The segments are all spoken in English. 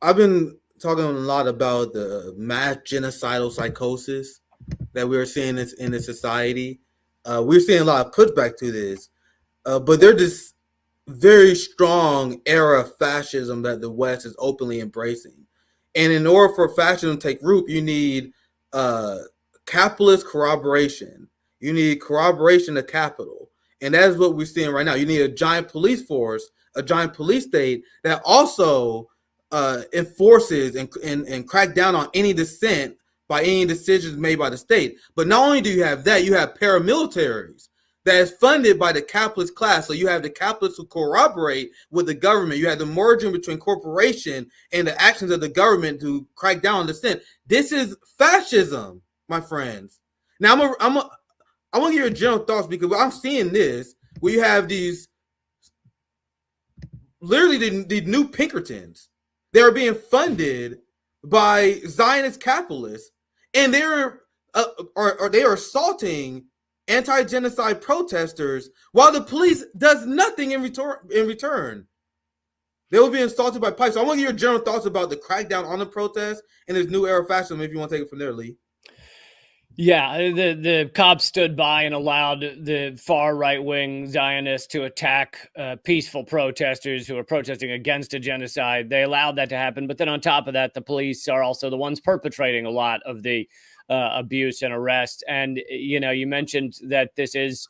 I've been talking a lot about the mass genocidal psychosis that we're seeing in the society. We're seeing a lot of pushback to this, but there's this very strong era of fascism that the West is openly embracing. And in order for fascism to take root, you need uh, capitalist corroboration. You need corroboration of capital. And that's what we're seeing right now. You need a giant police force, a giant police state that also enforces and crack down on any dissent by any decisions made by the state. But not only do you have that, you have paramilitaries that is funded by the capitalist class. So you have the capitalists who corroborate with the government. You have the merging between corporation and the actions of the government to crack down on dissent. This is fascism, my friends. Now I want to hear your general thoughts because I'm seeing this where you have these literally the new Pinkertons. They're being funded by Zionist capitalists, and they are assaulting anti-genocide protesters while the police does nothing in return. They will be assaulted by pipes. So I want to hear your general thoughts about the crackdown on the protests and this new era of fascism. If you want to take it from there, Lee. Yeah, the cops stood by and allowed the far right-wing Zionists to attack peaceful protesters who are protesting against a genocide. They allowed that to happen. But then on top of that, the police are also the ones perpetrating a lot of the abuse and arrest. And, you know, you mentioned that this is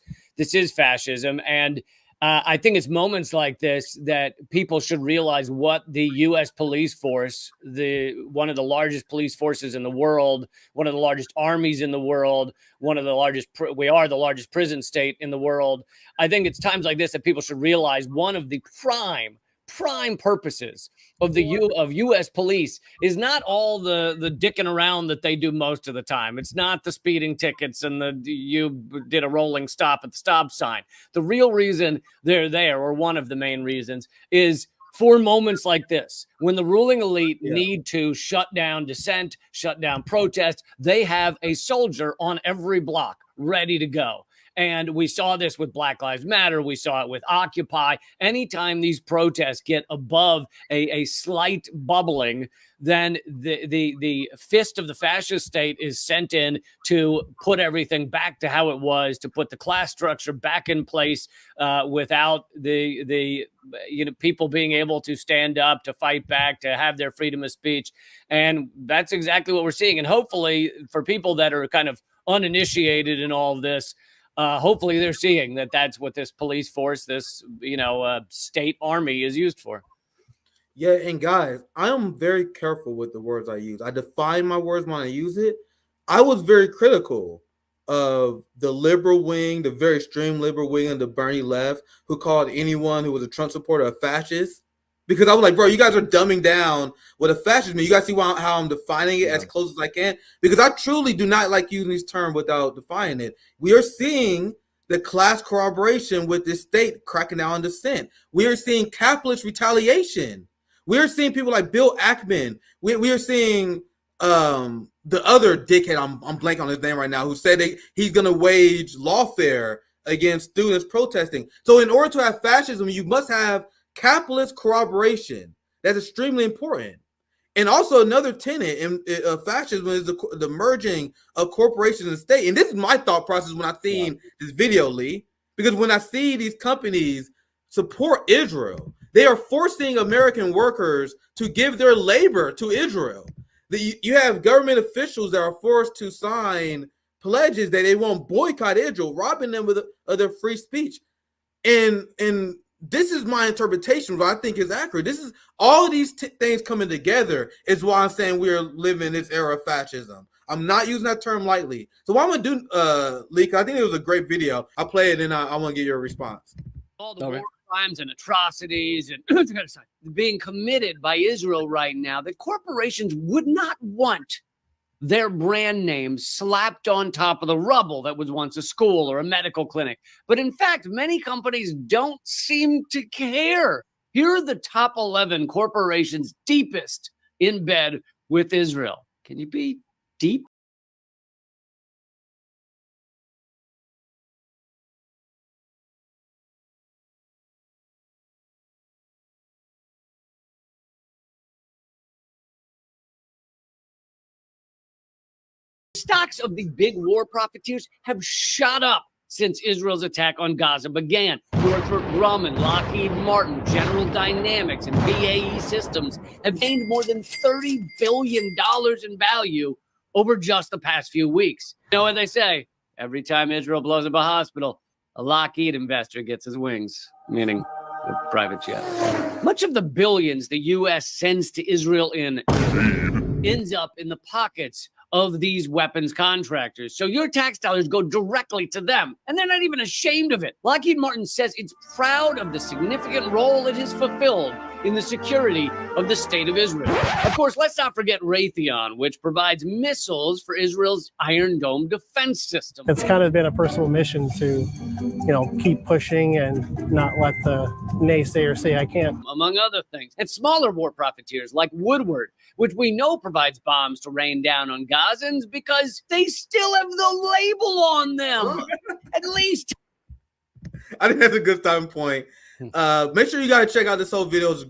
fascism. And I think it's moments like this that people should realize what the U.S. police force, one of the largest police forces in the world, one of the largest armies in the world, we are the largest prison state in the world. I think it's times like this that people should realize one of the prime purposes of U.S. police is not all the dicking around that they do most of the time. It's not the speeding tickets and you did a rolling stop at the stop sign. The real reason they're there, or one of the main reasons, is for moments like this, when the ruling elite need to shut down dissent, shut down protest. They have a soldier on every block ready to go. And we saw this with Black Lives Matter. We saw it with Occupy. Anytime these protests get above a slight bubbling, then the fist of the fascist state is sent in to put everything back to how it was, to put the class structure back in place without the people being able to stand up, to fight back, to have their freedom of speech. And that's exactly what we're seeing. And hopefully for people that are kind of uninitiated in all of this, hopefully they're seeing that that's what this police force, this, state army is used for. Yeah, and guys, I am very careful with the words I use. I define my words when I use it. I was very critical of the liberal wing, the very extreme liberal wing of the Bernie left, who called anyone who was a Trump supporter a fascist. Because I was like, bro, you guys are dumbing down what a fascist means. You guys see how I'm defining it as close as I can? Because I truly do not like using this term without defining it. We are seeing the class corroboration with this state cracking down on dissent. We are seeing capitalist retaliation. We are seeing people like Bill Ackman. We are seeing the other dickhead, I'm blanking on his name right now, who said he's going to wage lawfare against students protesting. So in order to have fascism, you must have capitalist corroboration. That's extremely important. And also another tenet in fascism is the merging of corporations and state. And this is my thought process when I seen this video, Lee, because when I see these companies support Israel, they are forcing American workers to give their labor to Israel. You have government officials that are forced to sign pledges that they won't boycott Israel, robbing them of their free speech. And this is my interpretation, but I think is accurate. This is all of these things coming together is why I'm saying we're living this era of fascism. I'm not using that term lightly. So what I'm gonna do, Leak, I think it was a great video. I'll play it and I want to get your response. All the war crimes and atrocities and being committed by Israel right now, that corporations would not want their brand name slapped on top of the rubble that was once a school or a medical clinic. But in fact, many companies don't seem to care. Here are the top 11 corporations deepest in bed with Israel. Can you be deep? stocks of the big war profiteers have shot up since Israel's attack on Gaza began. Northrop Grumman, Lockheed Martin, General Dynamics, and BAE Systems have gained more than $30 billion in value over just the past few weeks. You know what they say? Every time Israel blows up a hospital, a Lockheed investor gets his wings, meaning a private jet. Much of the billions the U.S. sends to Israel ends up in the pockets of these weapons contractors. So your tax dollars go directly to them, and they're not even ashamed of it. Lockheed Martin says it's proud of the significant role it has fulfilled in the security of the state of Israel. Of course, let's not forget Raytheon, which provides missiles for Israel's Iron Dome defense system. It's kind of been a personal mission to, keep pushing and not let the naysayer say I can't. Among other things. And smaller war profiteers like Woodward, which we know provides bombs to rain down on Gazans because they still have the label on them. At least. I think that's a good starting point. Make sure you got to check out this whole video. It's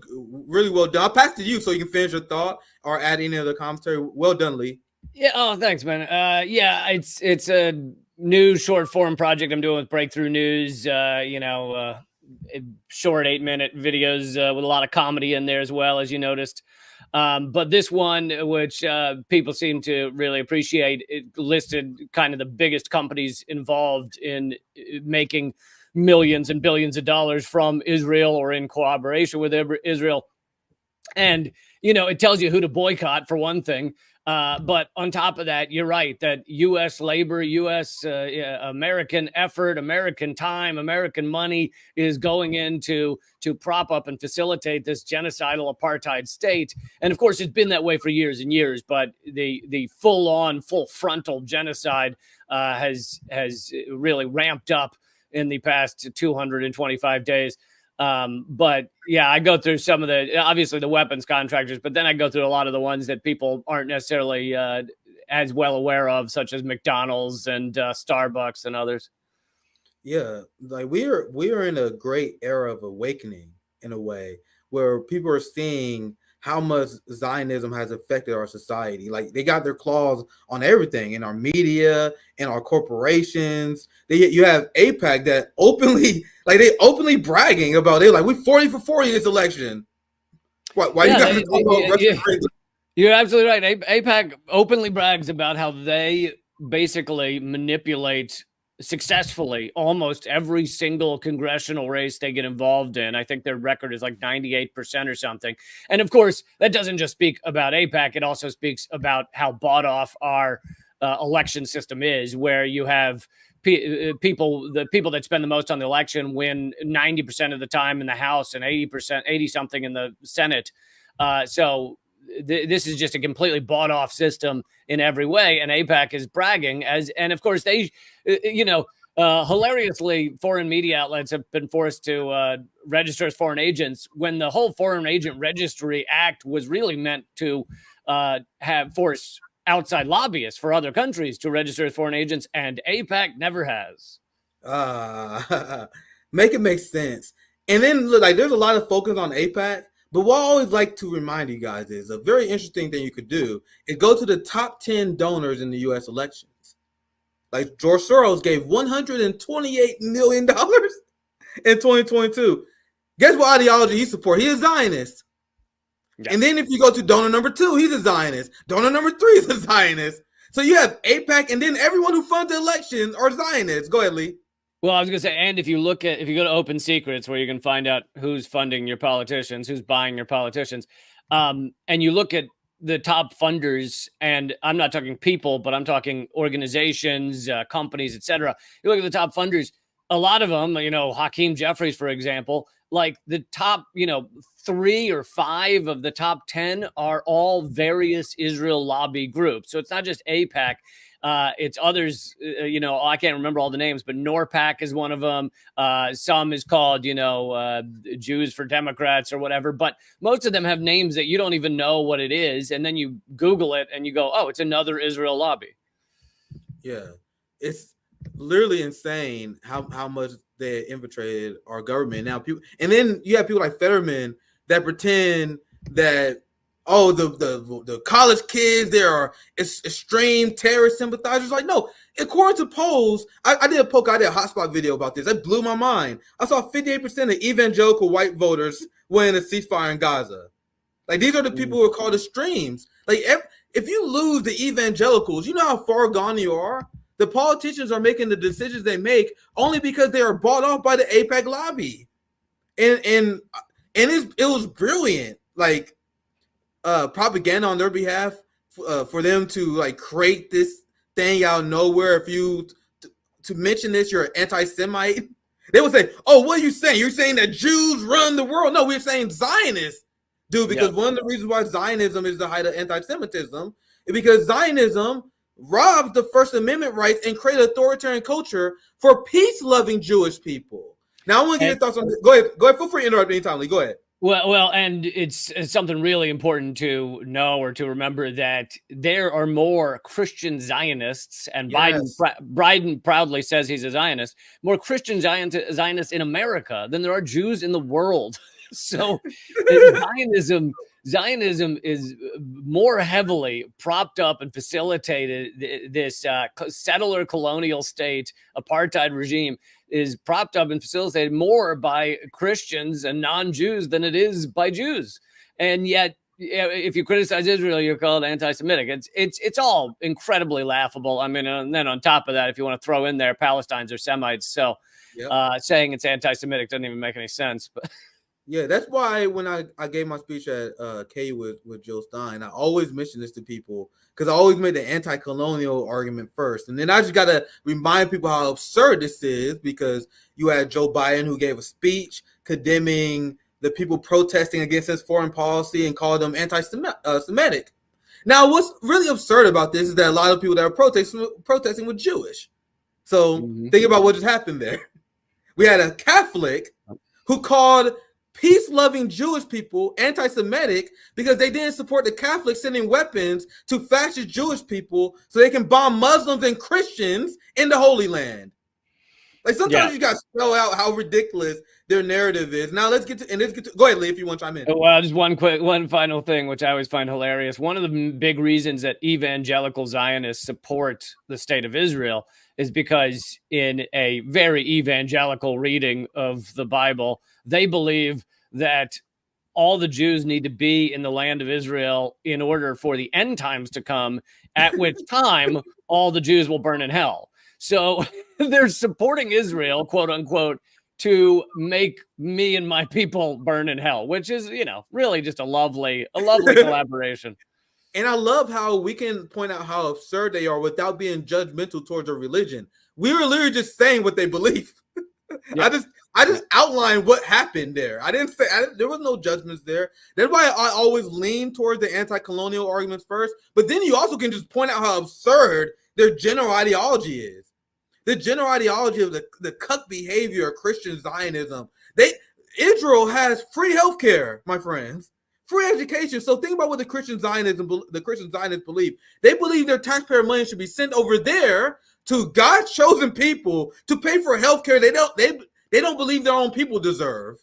really well done. I'll pass to you so you can finish your thought or add any other commentary. Well done, Lee. Yeah. Oh, thanks, man. It's a new short form project I'm doing with Breakthrough News. Short 8-minute videos with a lot of comedy in there as well, as you noticed. But this one, which people seem to really appreciate, it listed kind of the biggest companies involved in making millions and billions of dollars from Israel or in cooperation with Israel. And, it tells you who to boycott for one thing. But on top of that, you're right that U.S. labor, U.S. American effort, American time, American money is going into to prop up and facilitate this genocidal apartheid state. And of course, it's been that way for years and years. But the full frontal genocide has really ramped up in the past 225 days. But yeah, I go through some of obviously the weapons contractors, but then I go through a lot of the ones that people aren't necessarily as well aware of, such as McDonald's and Starbucks and others. Yeah, like we are in a great era of awakening in a way where people are seeing how much Zionism has affected our society. Like they got their claws on everything in our media, in our corporations. You have AIPAC that openly bragging about it. Like we 40 for 40 this election. Why you guys talk about Russian crazy? You're absolutely right. AIPAC openly brags about how they basically manipulate successfully almost every single congressional race they get involved in. I think their record is like 98% or something. And of course, that doesn't just speak about AIPAC. It also speaks about how bought off our election system is, where you have the people that spend the most on the election win 90% of the time in the House and 80 something in the Senate. So this is just a completely bought off system in every way. And AIPAC is bragging and of course they, hilariously, foreign media outlets have been forced to register as foreign agents when the whole Foreign Agent Registry Act was really meant to force outside lobbyists for other countries to register as foreign agents. And AIPAC never has. Make it make sense. And then look, like there's a lot of focus on AIPAC. But what I always like to remind you guys is a very interesting thing you could do is go to the top 10 donors in the U.S. elections. Like George Soros gave $128 million in 2022. Guess what ideology he supports? He is Zionist. Yeah. And then if you go to donor number 2, he's a Zionist. Donor number 3 is a Zionist. So you have AIPAC, and then everyone who funds the election are Zionists. Go ahead, Lee. Well, I was going to say, and if you go to Open Secrets, where you can find out who's funding your politicians, who's buying your politicians, and you look at the top funders, and I'm not talking people, but I'm talking organizations, companies, etc. You look at the top funders, a lot of them, Hakeem Jeffries, for example, like the top, 3 or 5 of the top 10 are all various Israel lobby groups. So it's not just AIPAC. It's others, I can't remember all the names, but NORPAC is one of them. Some is called, Jews for Democrats or whatever. But most of them have names that you don't even know what it is. And then you Google it and you go, oh, it's another Israel lobby. Yeah, it's literally insane how much they infiltrated our government. Now, and then you have people like Fetterman that pretend that oh, the college kids, they are extreme terrorist sympathizers. Like, no, according to polls, I did a hotspot video about this. That blew my mind. I saw 58% of evangelical white voters wanting a ceasefire in Gaza. Like, these are the people who are called extremes. Like, if you lose the evangelicals, you know how far gone you are? The politicians are making the decisions they make only because they are bought off by the AIPAC lobby. And it was brilliant. Like, propaganda on their behalf for them to like create this thing out of nowhere. If you to mention this, you're an anti-Semite. They would say, "Oh, what are you saying? You're saying that Jews run the world?" No, we're saying Zionists do, because one of the reasons why Zionism is the height of anti-Semitism is because Zionism robbed the First Amendment rights and created authoritarian culture for peace-loving Jewish people. Now, I want to get your thoughts on this. Go ahead. Feel free to interrupt anytime, Lee. Go ahead. Well, and it's something really important to know or to remember, that there are more Christian Zionists, and Biden proudly says he's a Zionist, more Christian Zionists in America than there are Jews in the world. So Zionism is more heavily propped up and facilitated. This settler colonial state apartheid regime is propped up and facilitated more by Christians and non-Jews than it is by Jews. And yet, if you criticize Israel, you're called anti-Semitic. It's all incredibly laughable. I mean, and then on top of that, if you want to throw in there, Palestinians are Semites, so saying it's anti-Semitic doesn't even make any sense. But yeah, that's why when I gave my speech at KU with Jill Stein, I always mention this to people, because I always made the anti-colonial argument first. And then I just got to remind people how absurd this is, because you had Joe Biden, who gave a speech condemning the people protesting against his foreign policy and called them anti-Semitic. Now, what's really absurd about this is that a lot of people that are protesting were Jewish. So think about what just happened there. We had a Catholic who called peace-loving Jewish people anti-Semitic because they didn't support the Catholics sending weapons to fascist Jewish people so they can bomb Muslims and Christians in the Holy Land. Like, sometimes you got to spell out how ridiculous their narrative is. Now let's get to go ahead, Lee, if you want to chime in. Well, just one final thing, which I always find hilarious. One of the big reasons that evangelical Zionists support the state of Israel is because in a very evangelical reading of the Bible, they believe that all the Jews need to be in the land of Israel in order for the end times to come, at which time all the Jews will burn in hell. So they're supporting Israel, quote unquote, to make me and my people burn in hell, which is, really just a lovely collaboration. And I love how we can point out how absurd they are without being judgmental towards their religion. We were literally just saying what they believe. Yeah. I just outlined what happened there. I didn't say there was no judgments there. That's why I always lean towards the anti-colonial arguments first. But then you also can just point out how absurd their general ideology is. The general ideology of the cuck behavior of Christian Zionism. Israel has free healthcare, my friends. Free education. So think about what the Christian Zionists believe. They believe their taxpayer money should be sent over there to God's chosen people to pay for healthcare they don't believe their own people deserve.